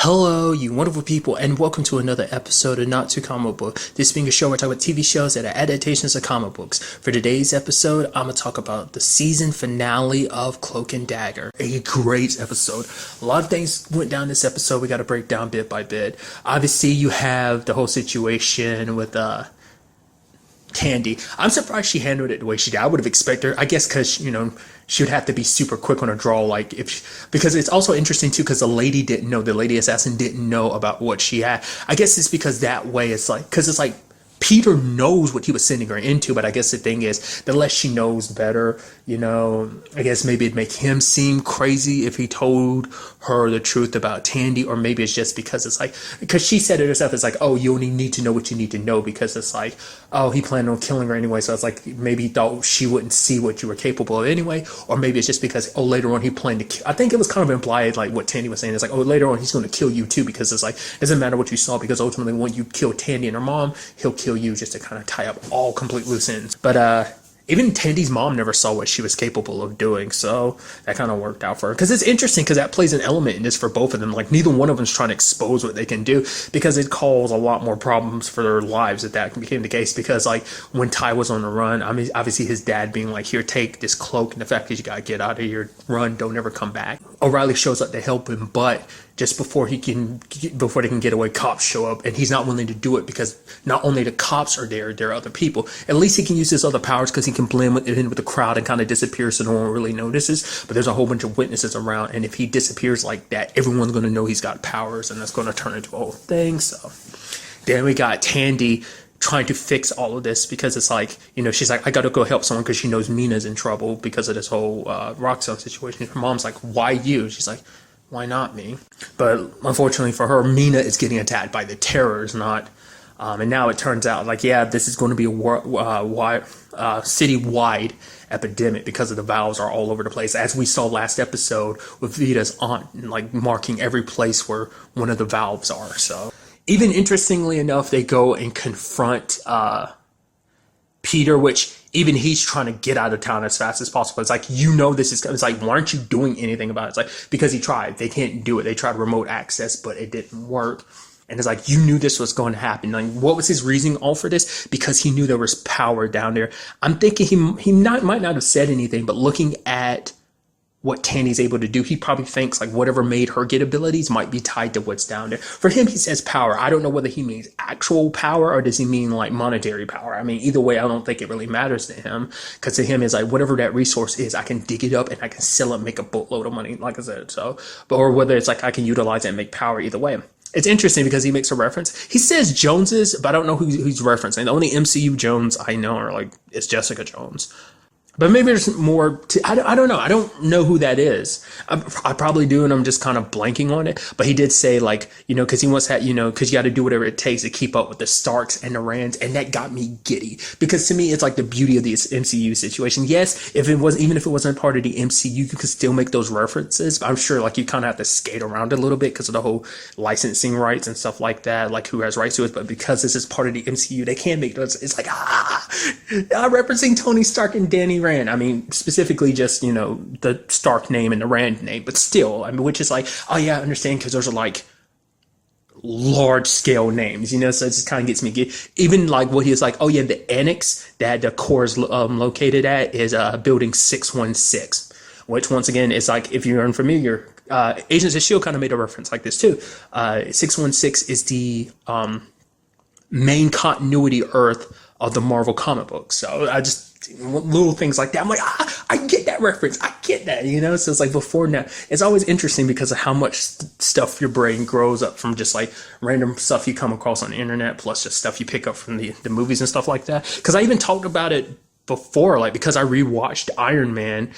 Hello, you wonderful people, and welcome to another episode of Not Too Comic Book. This being a show where I talk about TV shows that are adaptations of comic books. For today's episode, I'm going to talk about the season finale of Cloak and Dagger. A great episode. A lot of things went down this episode we got to break down bit by bit. Obviously, you have the whole situation with Tandy. I'm surprised she handled it the way she did. I would have expected her, I guess, because, she would have to be super quick on her draw, because it's also interesting too, because the lady assassin didn't know about what she had. I guess it's because that way because it's like Peter knows what he was sending her into, but I guess the thing is, the less she knows better, I guess maybe it'd make him seem crazy if he told her the truth about Tandy, or maybe it's just because because she said it herself, it's like, oh, you only need to know what you need to know, because it's like, oh, he planned on killing her anyway, so it's like, maybe he thought she wouldn't see what you were capable of anyway, or maybe it's just because, oh, later on he planned to kill. I think it was kind of implied, like what Tandy was saying, it's like, oh, later on he's going to kill you too, because it's like, it doesn't matter what you saw, because ultimately when you kill Tandy and her mom, he'll kill you, just to kind of tie up all complete loose ends. But even Tandy's mom never saw what she was capable of doing, so that kind of worked out for her. Because it's interesting, because that plays an element in this for both of them. Like, neither one of them's trying to expose what they can do, because it caused a lot more problems for their lives if that became the case. Because, like, when Ty was on the run, I mean, obviously his dad being like, here, take this cloak, and the fact that you gotta get out of here, run, don't ever come back. O'Reilly shows up to help him, but just before they can get away, cops show up, and he's not willing to do it, because not only the cops are there are other people. At least he can use his other powers, because he can blend in with the crowd and kind of disappear so no one really notices. But there's a whole bunch of witnesses around, and if he disappears like that, everyone's going to know he's got powers, and that's going to turn into a whole thing. So then we got Tandy trying to fix all of this, because it's like, she's like, I gotta go help someone, because she knows Mina's in trouble because of this whole Roxanne situation. Her mom's like, why you? She's like, why not me? But unfortunately for her, Mina is getting attacked by the terrors, not and now it turns out, like, yeah, this is going to be a city-wide epidemic, because of the valves are all over the place, as we saw last episode with Vita's aunt, like, marking every place where one of the valves are. So even interestingly enough, they go and confront Peter, which even he's trying to get out of town as fast as possible. It's like, it's like, why aren't you doing anything about it? It's like, because he tried. They can't do it. They tried remote access, but it didn't work. And it's like, you knew this was going to happen. Like, what was his reasoning all for this? Because he knew there was power down there. I'm thinking he might not have said anything, but looking at what Tandy's able to do, he probably thinks, like, whatever made her get abilities might be tied to what's down there. For him, he says power. I don't know whether he means actual power, or does he mean, like, monetary power. I mean, either way, I don't think it really matters to him, because to him, it's like, whatever that resource is, I can dig it up and I can sell it and make a boatload of money, like I said. So, or whether it's like I can utilize it and make power, either way. It's interesting because he makes a reference. He says Joneses, but I don't know who he's referencing. The only MCU Jones I know are, like, it's Jessica Jones. But maybe there's more I don't know. I don't know who that is. I probably do, and I'm just kind of blanking on it. But he did say, like, because he wants that, because you got to do whatever it takes to keep up with the Starks and the Rands, and that got me giddy. Because to me, it's like the beauty of this MCU situation. Yes, even if it wasn't part of the MCU, you could still make those references. But I'm sure, like, you kind of have to skate around a little bit because of the whole licensing rights and stuff like that, like who has rights to it. But because this is part of the MCU, they can make those. It's like, referencing Tony Stark and Danny Rand. I mean, specifically just, the Stark name and the Rand name, but still, I mean, which is like, oh yeah, I understand, because those are like large scale names, so it just kind of gets me even like what he was like, oh yeah, the annex that the core is located at is building 616, which once again is like, if you're unfamiliar, Agents of S.H.I.E.L.D. kind of made a reference like this too. 616 is the main continuity Earth of the Marvel comic books. So I just, little things like that, I'm like, I get that reference, I get that, so it's like, before now, it's always interesting because of how much stuff your brain grows up from, just like random stuff you come across on the internet, plus just stuff you pick up from the movies and stuff like that. Because I even talked about it before, like, because I rewatched Iron Man,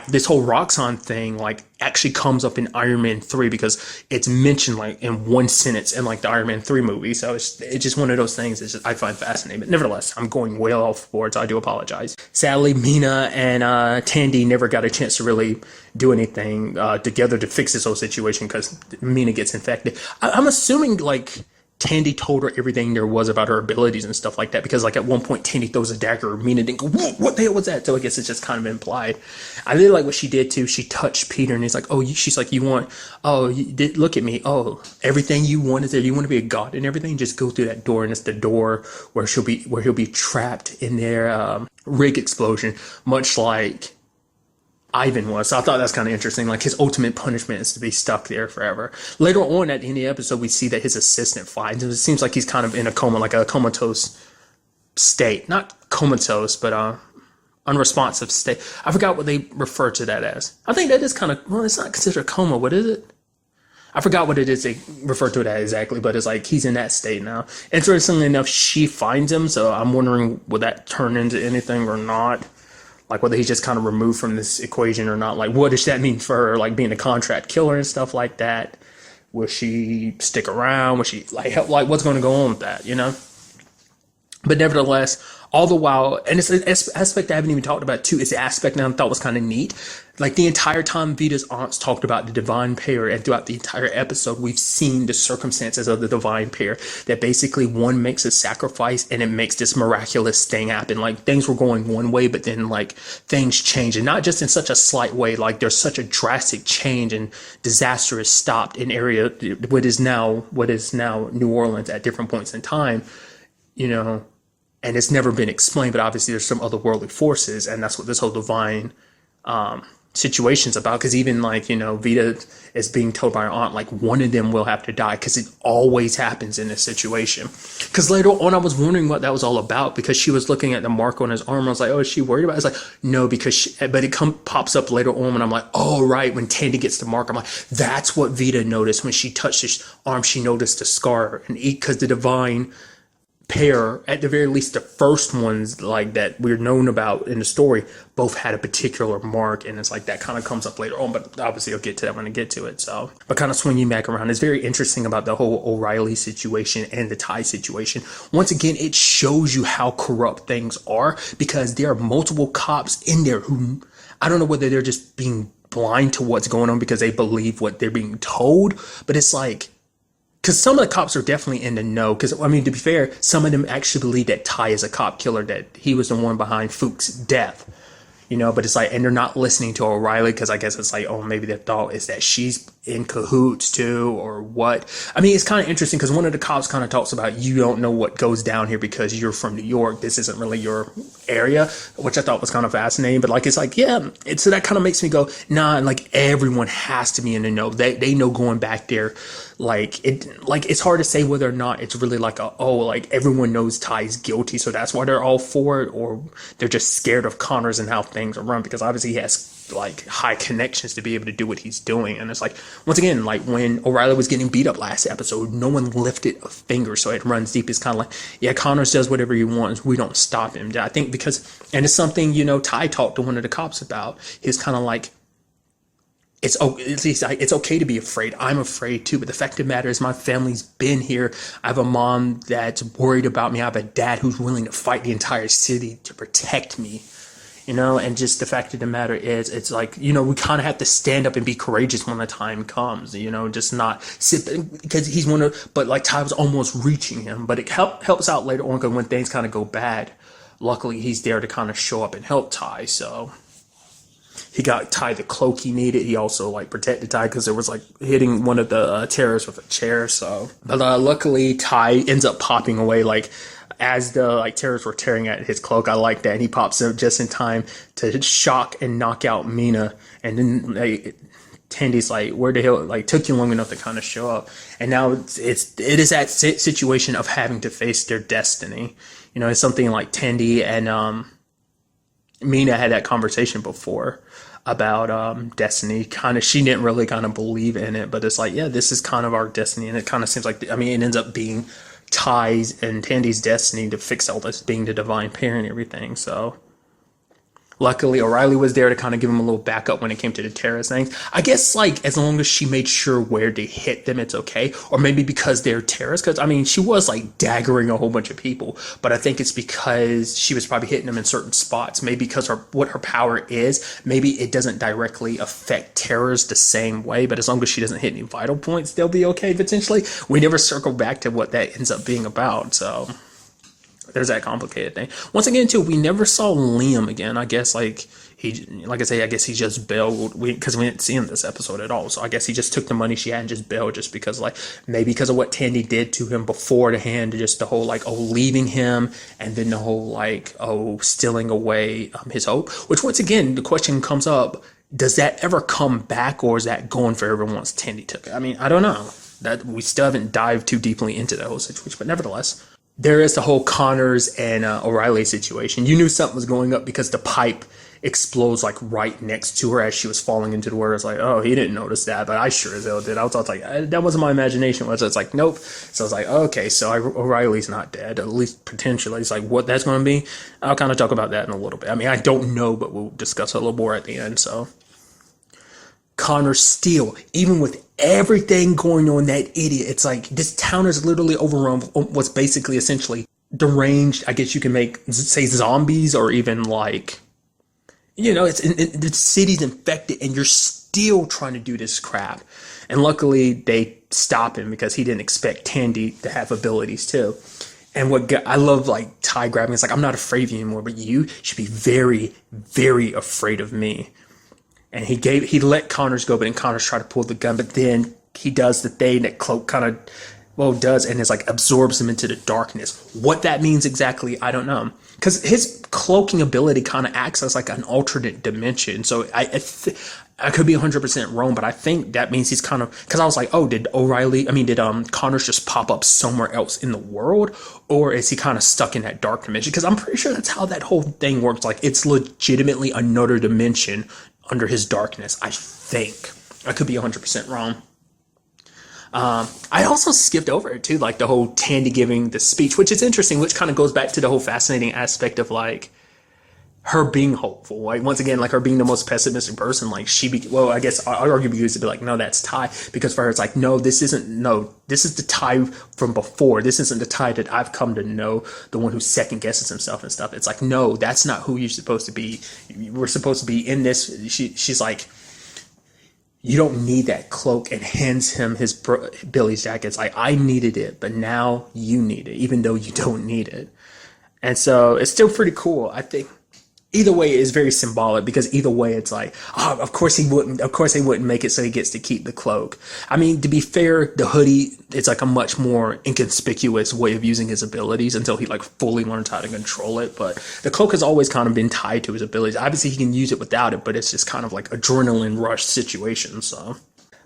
this whole Roxxon thing, like, actually comes up in Iron Man 3, because it's mentioned, like, in one sentence in, like, the Iron Man 3 movie. So it's just one of those things I find fascinating. But nevertheless, I'm going way off board, so I do apologize. Sadly, Mina and Tandy never got a chance to really do anything together to fix this whole situation, because Mina gets infected. I'm assuming, like, Tandy told her everything there was about her abilities and stuff like that, because like at one point Tandy throws a dagger, Mina didn't go, "Whoa, what the hell was that?" So I guess it's just kind of implied. I really like what she did too. She touched Peter and he's like, "Oh," she's like, "You want, oh, you did, look at me. Oh, everything you want is there. You want to be a god and everything, just go through that door." And it's the door where he'll be trapped in their rig explosion, much like Ivan was. So I thought that's kind of interesting. Like his ultimate punishment is to be stuck there forever. Later on at the end of the episode, we see that his assistant finds him. It seems like he's kind of in a coma, like a comatose state. Not comatose, but unresponsive state. I forgot what they refer to that as. I think that is kind of, well, it's not considered a coma. What is it? I forgot what it is they refer to it as exactly, but it's like he's in that state now. Interestingly enough, she finds him, so I'm wondering, will that turn into anything or not? Like whether he's just kind of removed from this equation or not. Like what does that mean for her, like being a contract killer and stuff like that? Will she stick around? Will she like help? Like what's going to go on with that, you know? But nevertheless, all the while, and it's an aspect I haven't even talked about too, is the aspect that I thought was kind of neat. Like the entire time Vita's aunts talked about the divine pair, and throughout the entire episode, we've seen the circumstances of the divine pair, that basically one makes a sacrifice and it makes this miraculous thing happen. Like things were going one way, but then like things change, and not just in such a slight way. Like there's such a drastic change and disaster is stopped in area, what is now New Orleans at different points in time, you know. And it's never been explained, but obviously there's some otherworldly forces, and that's what this whole divine situation's about. Because even like, you know, Vita is being told by her aunt, like one of them will have to die, because it always happens in this situation. Because later on I was wondering what that was all about, because she was looking at the mark on his arm. I was like, oh, is she worried about it? It's like, no, because but it pops up later on, and I'm like, oh, right, when Tandy gets the mark, I'm like, that's what Vita noticed when she touched his arm. She noticed the scar, and because the divine pair, at the very least the first ones like that we're known about in the story, both had a particular mark, and it's like that kind of comes up later on, but obviously I'll get to that when I get to it. So, but kind of swinging back around, it's very interesting about the whole O'Reilly situation and the Ty situation. Once again, it shows you how corrupt things are, because there are multiple cops in there who, I don't know whether they're just being blind to what's going on because they believe what they're being told, but it's like, because some of the cops are definitely in the know. Because, I mean, to be fair, some of them actually believe that Ty is a cop killer, that he was the one behind Fuchs' death. You know, but it's like, and they're not listening to O'Reilly, because I guess it's like, oh, maybe their thought is that she's in cahoots too, or what. I mean, it's kind of interesting, because one of the cops kind of talks about, you don't know what goes down here because you're from New York. This isn't really your area, which I thought was kind of fascinating. But like, it's like, yeah, so that kind of makes me go, nah, and like everyone has to be in the know. They know going back there. Like it's hard to say whether or not it's really like like everyone knows Ty's guilty, so that's why they're all for it, or they're just scared of Connors and how things are run, because obviously he has like high connections to be able to do what he's doing. And it's like, once again, like when O'Reilly was getting beat up last episode, no one lifted a finger, so it runs deep. It's kind of like, yeah, Connors does whatever he wants, we don't stop him. I think because, and it's something, you know, Ty talked to one of the cops about, he's kind of like, it's okay to be afraid. I'm afraid too, but the fact of the matter is my family's been here. I have a mom that's worried about me. I have a dad who's willing to fight the entire city to protect me, you know. And just the fact of the matter is, it's like, you know, we kind of have to stand up and be courageous when the time comes, you know, just not sit, because he's one of, but like Ty was almost reaching him, but it helps out later on, because when things kind of go bad, luckily he's there to kind of show up and help Ty. So he got Ty the cloak he needed. He also like protected Ty, because it was like hitting one of the terrorists with a chair. So, but luckily Ty ends up popping away like as the like terrorists were tearing at his cloak. I like that, and he pops up just in time to shock and knock out Mina. And then like, Tandy's like, where the hell, like, took you long enough to kind of show up. And now it is that situation of having to face their destiny. You know, it's something like Tandy and Mina had that conversation before about destiny. Kind of, she didn't really kind of believe in it, but it's like, yeah, this is kind of our destiny. And it kind of seems like, I mean, it ends up being Ty's and Tandy's destiny to fix all this, being the divine pair and everything. So, Luckily, O'Reilly was there to kind of give him a little backup when it came to the terrorist things. I guess, like, as long as she made sure where to hit them, it's okay. Or maybe because they're terrorists, because, I mean, she was, like, daggering a whole bunch of people. But I think it's because she was probably hitting them in certain spots. Maybe because what her power is, maybe it doesn't directly affect terrorists the same way. But as long as she doesn't hit any vital points, they'll be okay potentially. We never circle back to what that ends up being about, so there's that complicated thing. Once again, too, we never saw Liam again. I guess, like I guess he just bailed because we didn't see him this episode at all. So I guess he just took the money she had and just bailed, just because, like, maybe because of what Tandy did to him before the hand, just the whole, like, leaving him, and then the whole, like, stealing away his hope. Which, once again, the question comes up: does that ever come back, or is that going forever once Tandy took it? I mean, I don't know. That we still haven't dived too deeply into that whole situation, but nevertheless, there is the whole Connors and O'Reilly situation. You knew something was going up because the pipe explodes, like, right next to her as she was falling into the water. It's like, oh, he didn't notice that, but I sure as hell did. I was like, that wasn't my imagination, was it? It's like, nope. So I was like, okay, so O'Reilly's not dead, at least potentially. It's like, what that's going to be? I'll kind of talk about that in a little bit. I mean, I don't know, but we'll discuss it a little more at the end. So Connor still, even with everything going on, that idiot, it's like this town is literally overrun with what's basically essentially deranged, I guess you can say zombies, or even, like, you know, the city's infected and you're still trying to do this crap. And luckily they stop him because he didn't expect Tandy to have abilities too. And I love, like, Ty grabbing, it's like, I'm not afraid of you anymore, but you should be very, very afraid of me. And he let Connors go, but then Connors tried to pull the gun, but then he does the thing that Cloak kind of, does, and it's like absorbs him into the darkness. What that means exactly, I don't know. Because his cloaking ability kind of acts as like an alternate dimension. So I could be 100% wrong, but I think that means he's kind of, because I was like, oh, did Connors just pop up somewhere else in the world? Or is he kind of stuck in that dark dimension? Because I'm pretty sure that's how that whole thing works. Like, it's legitimately another dimension under his darkness, I think. I could be 100% wrong. I also skipped over it too, like the whole Tandy giving the speech, which is interesting, which kind of goes back to the whole fascinating aspect of, like, her being hopeful. Like, once again, like, her being the most pessimistic person, like, I guess I arguably used to be like, no, that's Ty, because for her it's like, this is the Ty from before. This isn't the Ty that I've come to know, the one who second guesses himself and stuff. It's like, no, that's not who you're supposed to be. We're supposed to be in this. She's like, you don't need that cloak, and hands him his Billy's jacket. It's like, I needed it, but now you need it, even though you don't need it. And so it's still pretty cool. I think either way is very symbolic, because either way it's like, oh, of course they wouldn't make it, so he gets to keep the cloak. I mean, to be fair, the hoodie, it's like a much more inconspicuous way of using his abilities until he, like, fully learns how to control it. But the cloak has always kind of been tied to his abilities. Obviously he can use it without it, but it's just kind of like adrenaline rush situation. So,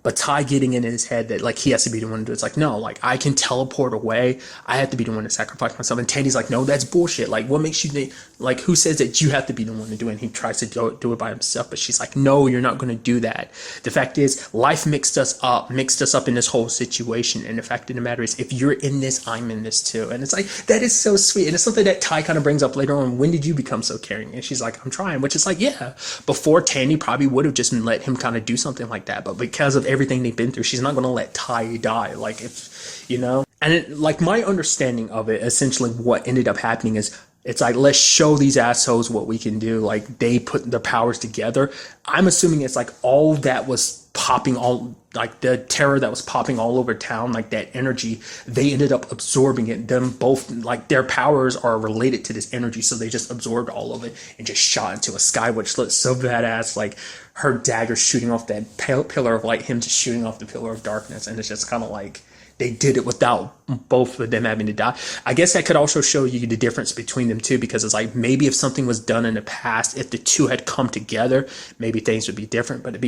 but Ty getting in his head that, like, he has to be the one to do it. It's like, no, like, I can teleport away. I have to be the one to sacrifice myself. And Tandy's like, no, that's bullshit. Like, what makes you think, like, who says that you have to be the one to do it? And he tries to do it by himself. But she's like, no, you're not going to do that. The fact is, life mixed us up in this whole situation. And the fact of the matter is, if you're in this, I'm in this too. And it's like, that is so sweet. And it's something that Ty kind of brings up later on. When did you become so caring? And she's like, I'm trying. Which is like, yeah, before Tandy probably would have just let him kind of do something like that. But because of everything they've been through, she's not going to let Ty die. Like, if, you know, and like, my understanding of it, essentially what ended up happening is, it's like, let's show these assholes what we can do. Like, they put their powers together. I'm assuming it's like all that was popping, all like the terror that was popping all over town, like that energy, they ended up absorbing it. Them both, like, their powers are related to this energy, so they just absorbed all of it and just shot into a sky, which looks so badass. Like, her dagger shooting off that pillar of light, him just shooting off the pillar of darkness, and it's just kind of like, they did it without both of them having to die. I guess that could also show you the difference between them too, because it's like, maybe if something was done in the past, if the two had come together, maybe things would be different. But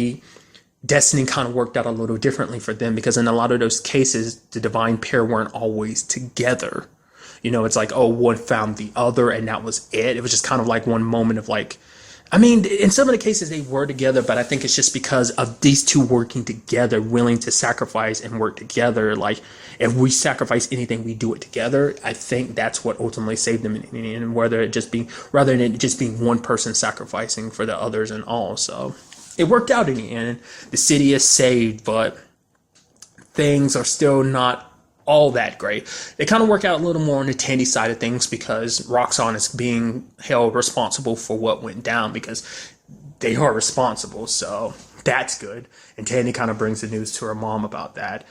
destiny kind of worked out a little differently for them, because in a lot of those cases, the divine pair weren't always together. You know, it's like, oh, one found the other and that was it. It was just kind of like one moment of, like, I mean, in some of the cases they were together, but I think it's just because of these two working together, willing to sacrifice and work together. Like, if we sacrifice anything, we do it together. I think that's what ultimately saved them in the end, rather than it just being one person sacrificing for the others and all. So it worked out in the end. The city is saved, but things are still not all that great. They kind of work out a little more on the Tandy side of things because Roxanne is being held responsible for what went down because they are responsible. So that's good. And Tandy kind of brings the news to her mom about that.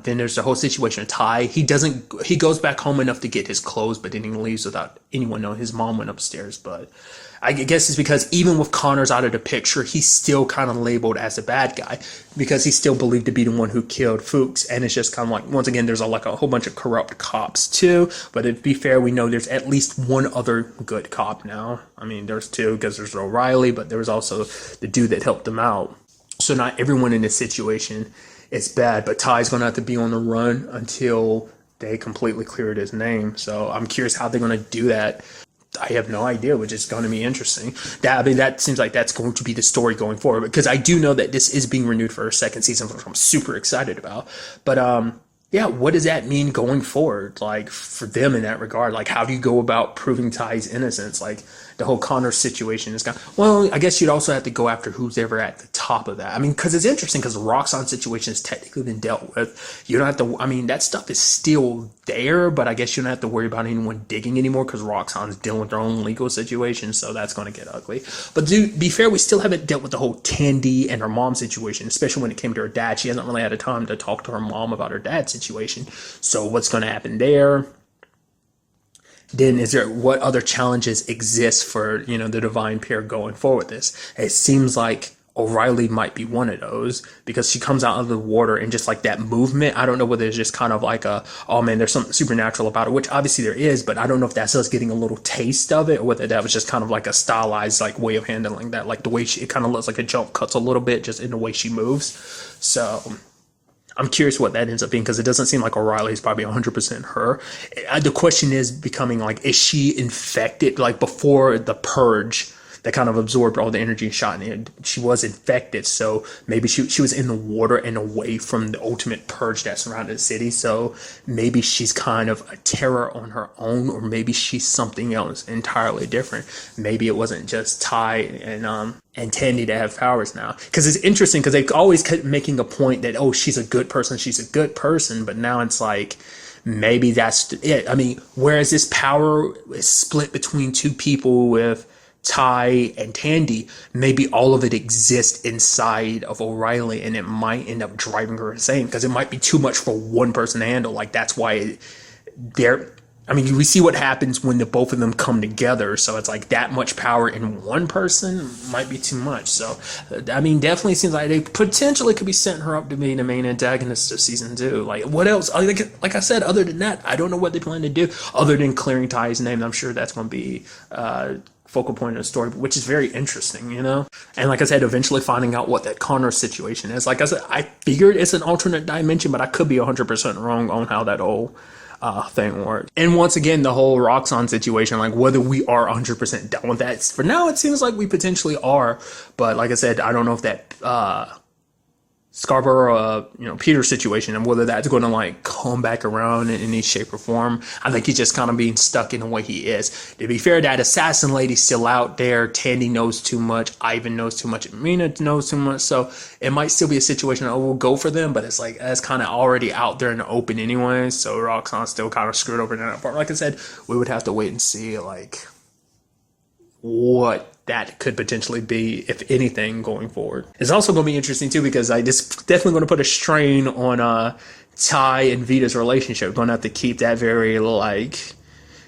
Then there's the whole situation of Ty. He goes back home enough to get his clothes, but then he leaves without anyone knowing. His mom went upstairs, but I guess it's because even with Connors out of the picture, he's still kind of labeled as a bad guy because he's still believed to be the one who killed Fuchs. And it's just kind of like, once again, there's a whole bunch of corrupt cops too. But to be fair, we know there's at least one other good cop now. I mean, there's two because there's O'Reilly, but there was also the dude that helped him out. So not everyone in this situation is bad, but Ty's going to have to be on the run until they completely cleared his name. So I'm curious how they're going to do that. I have no idea, which is going to be interesting. That seems like that's going to be the story going forward, because I do know that this is being renewed for a second season, which I'm super excited about. But yeah, what does that mean going forward, like for them in that regard? Like, how do you go about proving Ty's innocence? Like, the whole Connor situation is kind of, well, I guess you'd also have to go after who's ever at the top of that. I mean, because it's interesting because the Roxanne situation has technically been dealt with. You don't have to, I mean, that stuff is still there, but I guess you don't have to worry about anyone digging anymore because Roxanne's dealing with their own legal situation, so that's going to get ugly. But to be fair, we still haven't dealt with the whole Tandy and her mom situation, especially when it came to her dad. She hasn't really had a time to talk to her mom about her dad's situation. So what's going to happen there? Then what other challenges exist for, the divine pair going forward with this? It seems like O'Reilly might be one of those because she comes out of the water and just like that movement. I don't know whether it's just kind of like oh man, there's something supernatural about it, which obviously there is, but I don't know if that's us getting a little taste of it or whether that was just kind of like a stylized like way of handling that. Like the way it kind of looks like a jump cuts a little bit just in the way she moves. So I'm curious what that ends up being because it doesn't seem like O'Reilly's probably 100% her. The question is becoming like, is she infected? Like before the purge that kind of absorbed all the energy and shot in, she was infected. So maybe she was in the water and away from the ultimate purge that surrounded the city. So maybe she's kind of a terror on her own, or maybe she's something else entirely different. Maybe it wasn't just Ty and Tandy to have powers now. Because it's interesting because they always kept making a point that, oh, she's a good person, but now it's like, maybe that's it. I mean, whereas this power is split between two people with Ty and Tandy, maybe all of it exists inside of O'Reilly, and it might end up driving her insane because it might be too much for one person to handle. Like, that's why we see what happens when the both of them come together. So it's like that much power in one person might be too much. So, I mean, definitely seems like they potentially could be setting her up to be the main antagonist of season 2. Like, what else? Like I said, other than that, I don't know what they plan to do other than clearing Ty's name. I'm sure that's going to be focal point of the story, which is very interesting, And like I said, eventually finding out what that Connor situation is. Like I said, I figured it's an alternate dimension, but I could be 100% wrong on how that whole thing works. And once again, the whole Roxanne situation, like whether we are 100% done with that. For now, it seems like we potentially are, but like I said, I don't know if that Scarborough, Peter situation and whether that's going to like come back around in any shape or form. I think he's just kind of being stuck in the way he is. To be fair, that assassin lady's still out there. Tandy knows too much. Ivan knows too much. Mina knows too much. So it might still be a situation that we'll go for them, but it's like, that's kind of already out there in the open anyway. So Roxanne's still kind of screwed over in that part. Like I said, we would have to wait and see like what that could potentially be, if anything, going forward. It's also going to be interesting too because it's definitely going to put a strain on Ty and Vita's relationship. We're going to have to keep that very like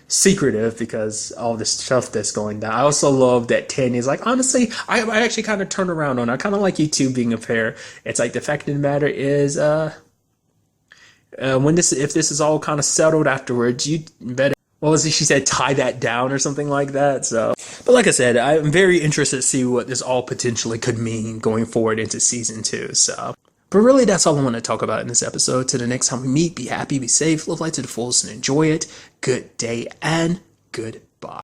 secretive because all this stuff that's going down. I also love that Tanya's like, honestly, I actually kind of turn around on. I kind of like you two being a pair. It's like the fact of the matter is, if this is all kind of settled afterwards, you better. What was it? She said, tie that down or something like that. So, but like I said, I'm very interested to see what this all potentially could mean going forward into season 2. So, but really, that's all I want to talk about in this episode. Till the next time we meet, be happy, be safe, live life to the fullest, and enjoy it. Good day and goodbye.